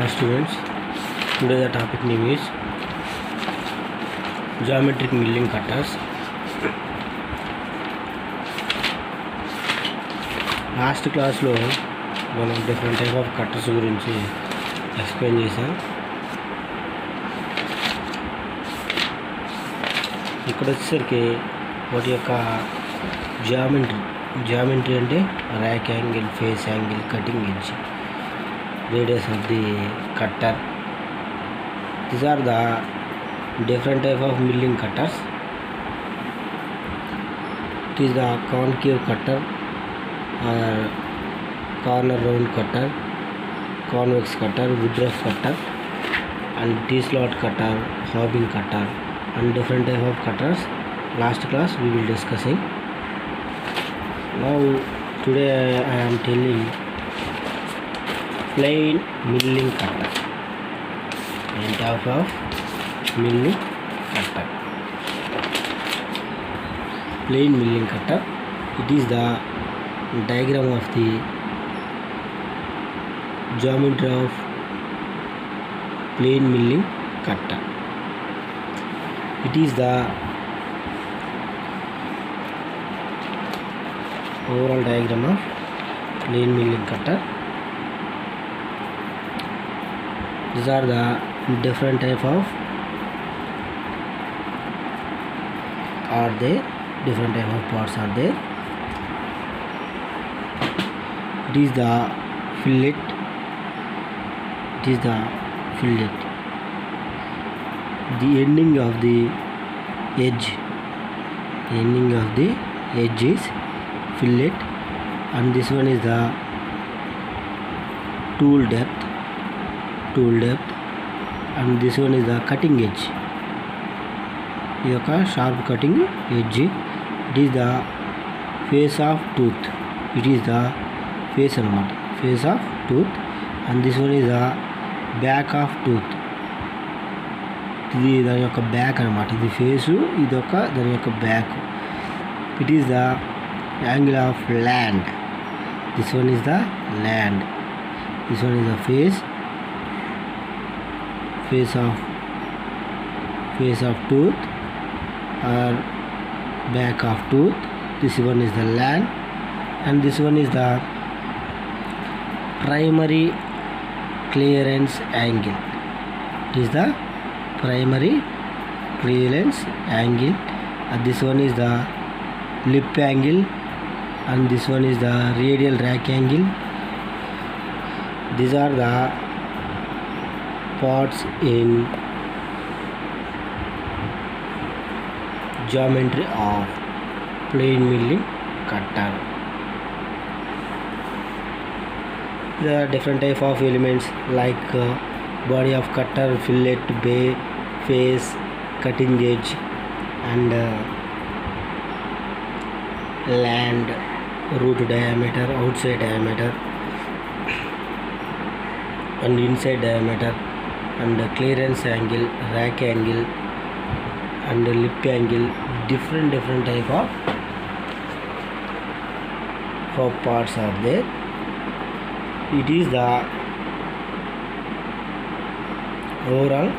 Hi students, today the topic name is geometric milling cutters. Last class లో మనం different type of cutters గురించి explain చేసాం. ఇక్కడ వచ్చేసరికి వాటి యొక్క జామెట్రీ అంటే rack angle, phase angle, cutting edge, radius of the cutter. These are the different type of milling cutters. It is the concave cutter or corner round cutter, convex cutter, woodruff cutter, and T-slot cutter, hobbing cutter, and different type of cutters. Last class we will discussing. Now today I am telling plain milling cutter. Main type of milling cutter. Plain milling cutter. It is the diagram of the geometry of plain milling cutter. It is the overall diagram of plain milling cutter. These are the different type of parts are there. It is the fillet. The ending of the edge is fillet, and this one is the tool depth, and this one is the cutting edge. This is a sharp cutting edge. It is the face of tooth. It is the face of tooth, and this one is the back of tooth. ఇది దాని యొక్క back అన్నమాట. ఇది face, ఇది ఒక దాని యొక్క back. It is the angle of land. This one is the land. This one is the face of tooth or back of tooth. This one is the land, and this one is the primary clearance angle. It is the primary clearance angle, and this one is the lip angle, and this one is the radial rack angle. These are the parts in geometry of plain milling cutter. There are different type of elements like body of cutter, fillet, bay, face, cutting edge, and land, root diameter, outside diameter, and inside diameter, and clearance angle, rack angle, and lip angle. Different type of parts are there. It is the overall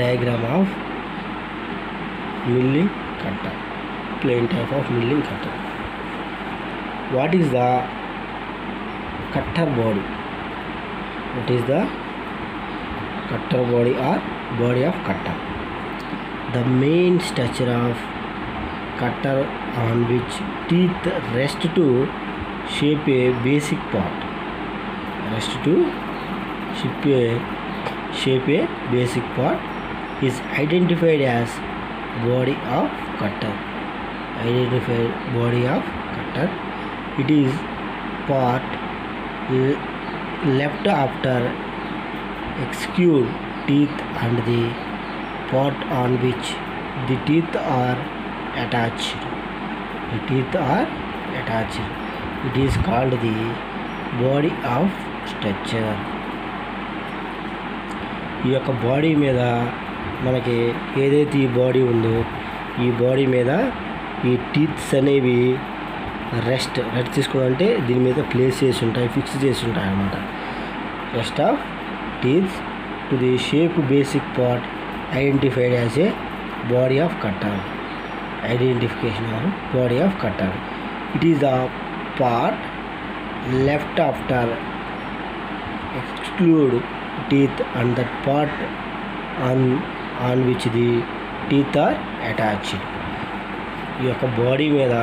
diagram of milling cutter, plain type of milling cutter. What is the cutter body? What is the cutter body or body of cutter? The main structure of cutter on which teeth rest to shape a basic part. Is identified as body of cutter. It is part left after execute teeth and the part on which the teeth are attached. It is called the body of structure. ఈ యొక్క body మీద మనకి ఏదైతే ఈ body ఉందో ఈ body మీద ఈ టీత్స్ అనేవి రెస్ట్ తీసుకోవాలంటే దీని మీద ప్లేస్ చేసి ఉంటాయి, ఫిక్స్ చేసి ఉంటాయి అన్నమాట. Rest of teeth to the shape basic part identified as a body of cutter. Identification of body of cutter. It is the part left after exclude teeth and that part on which the teeth are attached. ఈ యొక్క body మీద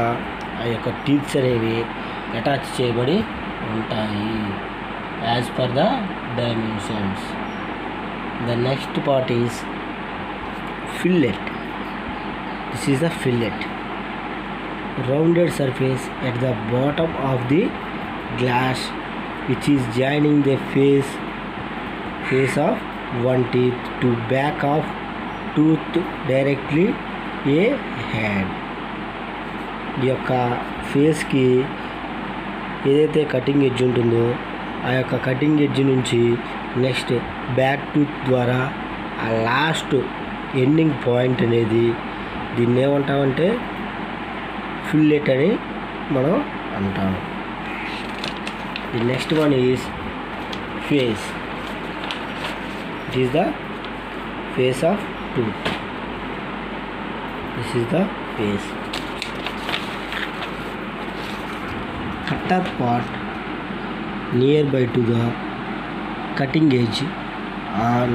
ఆ యొక్క teeths అనేవి attach చేయబడి ఉంటాయి as per the dimensions. The next part is fillet. This is the fillet. Rounded surface at the bottom of the glass which is joining the face of one teeth to back of tooth directly ahead. ఈ యొక్క ఫేస్కి ఏదైతే cutting edge ఉంటుందో ఆ యొక్క cutting edge నుంచి next back tooth ద్వారా ఆ లాస్ట్ ఎండింగ్ పాయింట్ అనేది దీన్ని ఏమంటామంటే ఫిల్లెట్ అని మనం అంటాం. The next one is face. It is the face of tooth. This is the face. Cutter part nearby to the cutting edge on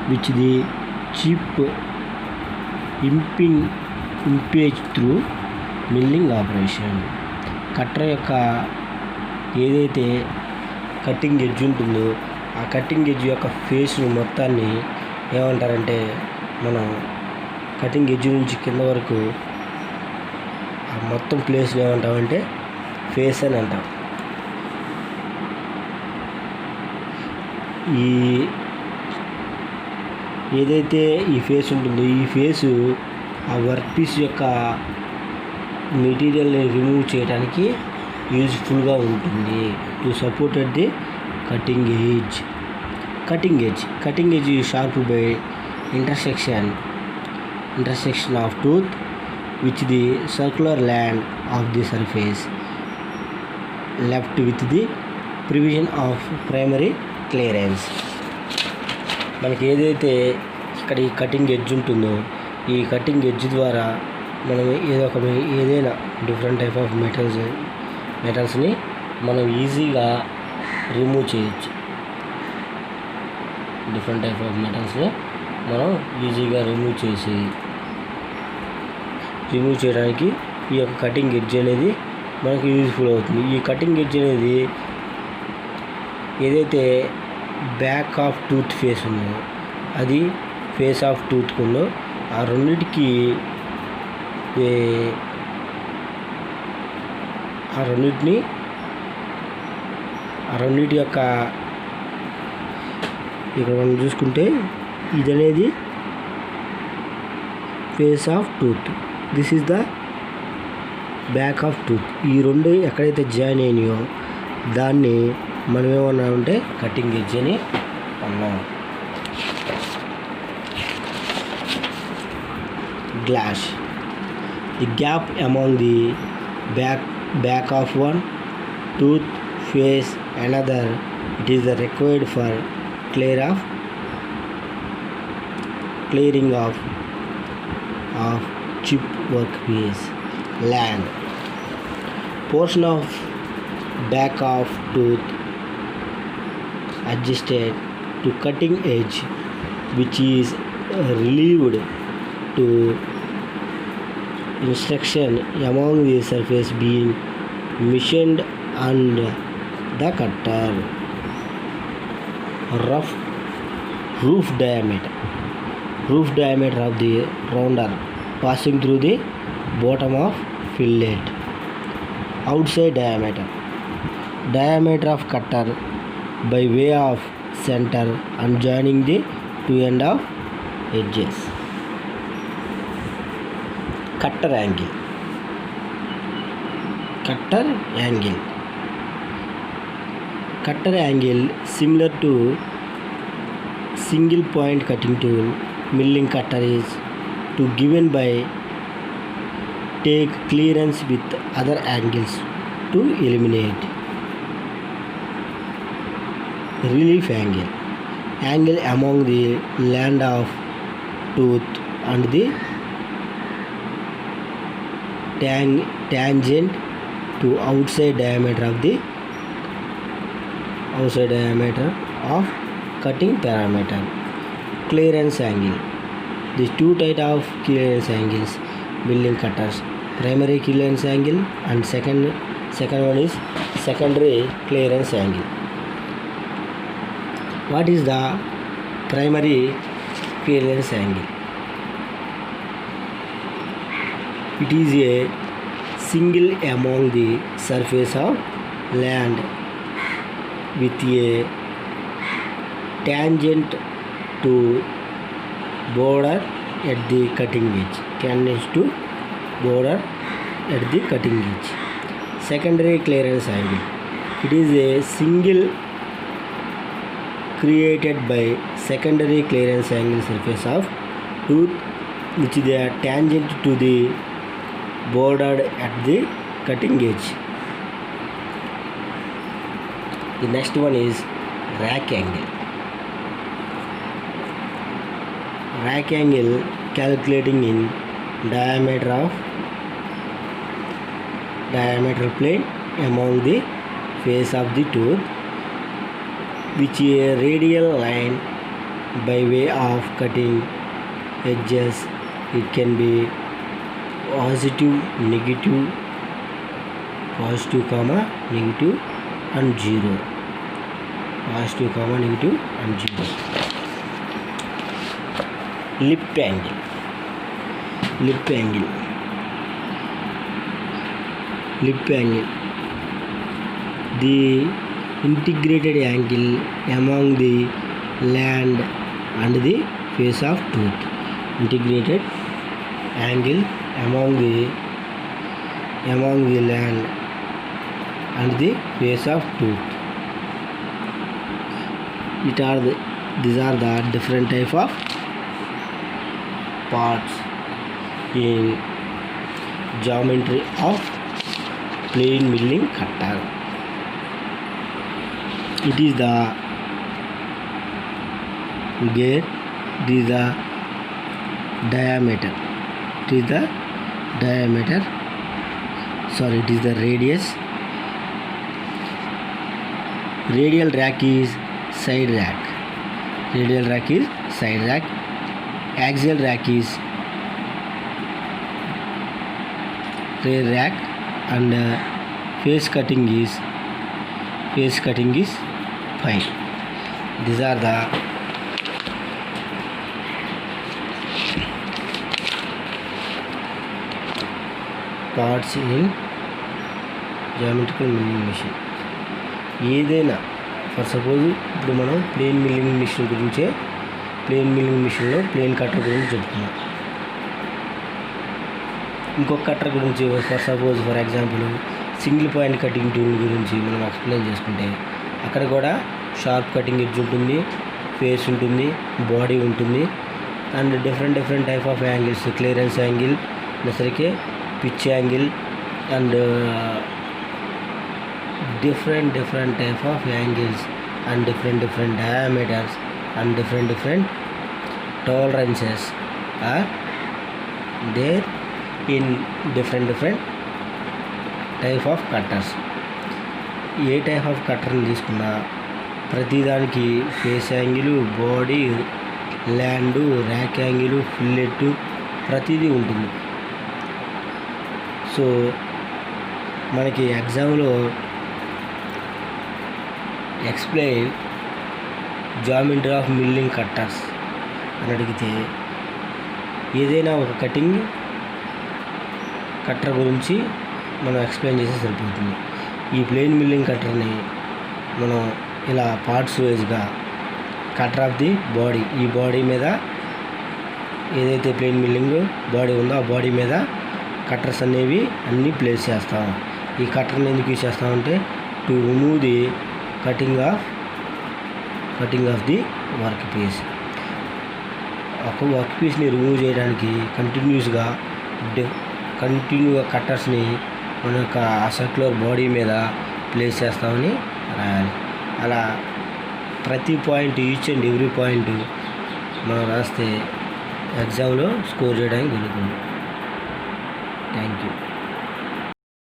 which the chip impinge through milling operation. Cutter యొక్క ఏదైతే cutting edge ఉంటుందో ఆ cutting edge యొక్క ఫేస్ను మొత్తాన్ని ఏమంటారంటే మనం cutting edge నుంచి కింద వరకు ఆ మొత్తం ప్లేస్ని ఏమంటామంటే ఫేస్ అని అంటాం. ఈ ఏదైతే ఈ ఫేస్ ఉంటుందో ఈ ఫేసు ఆ వర్క్ పీస్ యొక్క మెటీరియల్ని రిమూవ్ చేయడానికి యూజ్ఫుల్గా ఉంటుంది. To supported the cutting edge. Cutting edge sharp by intersection of tooth which the circular land of the surface left with the provision of primary clearance. మనకి ఏదైతే ఇక్కడ ఈ కటింగ్ ఎడ్జ్ ఉంటుందో ఈ కటింగ్ ఎడ్జ్ ద్వారా మనం ఏదైనా డిఫరెంట్ టైప్ ఆఫ్ మెటల్స్ని మనం ఈజీగా రిమూవ్ చేయొచ్చు. డిఫరెంట్ టైప్ ఆఫ్ మెటల్స్ని మనం ఈజీగా రిమూవ్ చేయడానికి ఈ యొక్క కటింగ్ ఎడ్జ్ అనేది మనకు యూజ్ఫుల్ అవుతుంది. ఈ కటింగ్ ఎడ్జ్ అనేది ఏదైతే బ్యాక్ ఆఫ్ టూత్ ఫేస్ ఉందో అది ఫేస్ ఆఫ్ టూత్కి ఉందో ఆ రెండింటికి ఆ రెండింటి యొక్క ఇక్కడ మనం చూసుకుంటే ఇది అనేది face of tooth, this is the back of tooth. ఈ రెండు ఎక్కడైతే జాయిన్ అయినాయో దాన్ని మనం ఏమన్నామంటే కటింగ్ ఎడ్జ్ అని అన్నాం. Glass, the gap among the back of one tooth face another, it is required for clearing of chip workpiece. Land, portion of back of tooth adjusted to cutting edge which is relieved to instruction among the surface being machined and the cutter. Roof diameter of the rounder passing through the bottom of fillet. Outside diameter of cutter by way of center and joining the two end of edges. Cutter angle similar to single point cutting tool. Milling cutter is to given by take clearance with other angles to eliminate. Relief angle among the land of tooth and the tangent to outside diameter of cutting parameter. Clearance angle. These two types of clearance angles milling cutters: primary clearance angle and second one is secondary clearance angle. What is the primary clearance angle? It is a single among the surface of land with a tangent to border at the cutting edge. Tangent to border at the cutting edge. Secondary clearance angle. It is a single created by secondary clearance angle surface of tooth which is a tangent to the border at the cutting edge. The next one is rack angle. Rack angle calculating in diameter plane among the face of the tooth which is a radial line by way of cutting edges. It can be positive, negative, and 0. Positive, negative and 0. Lip angle. The integrated angle among the land and the face of tooth. Integrated angle among the land and the face of tooth. These are the different type of parts in geometry of plane milling cutter. It is the gear, it is the diameter, it is the radius. Radial rack is side rack. Axial rack is rear rack and face cutting is fine. These are the parts in geometrical milling machine. ఏదైనా for suppose ఇప్పుడు మనం plane milling machine machine plane cutter గురించి చెప్తున్నాం. ఇంకొక cutter గురించి for example single point cutting tool గురించి మనం explain చేసుకుంటే అక్కడ కూడా షార్ప్ కటింగ్ ఎడ్జ్ ఉంటుంది, ఫేస్ ఉంటుంది, బాడీ ఉంటుంది and different type of angles. Clearance angle సరికి pitch angle and different type of angles and different diameters and different tolerances are there in different type of cutters. ఏ type of కట్టర్ని తీసుకున్నా ప్రతిదానికి face angle, body, land, rake angle, fillet ప్రతిదీ ఉంటుంది. So మనకి ఎగ్జామ్లో explain geometry of milling cutters అని అడిగితే ఏదైనా ఒక కట్టర్ గురించి మనం ఎక్స్ప్లెయిన్ చేస్తే సరిపోతుంది. ఈ ప్లేన్ మిల్లింగ్ కట్టర్ని మనం ఇలా పార్ట్స్ వైజ్గా కట్టర్ ఆఫ్ ది బాడీ, ఈ బాడీ మీద ఏదైతే ప్లేన్ మిల్లింగ్ బాడీ ఉందో ఆ బాడీ మీద కట్టర్స్ అనేవి అన్నీ ప్లేస్ చేస్తాం. ఈ కట్టర్ని ఎందుకు యూజ్ చేస్తామంటే to remove the cutting of the work piece. ఒక వర్క్ పీస్ని రిమూవ్ చేయడానికి కంటిన్యూగా కట్టర్స్ని మన యొక్క సర్క్యులర్ బాడీ మీద ప్లేస్ చేస్తామని రాయాలి. అలా ప్రతి point each and every point మనం రాస్తే ఎగ్జామ్లో స్కోర్ చేయడానికి జరుగుతుంది. Thank you.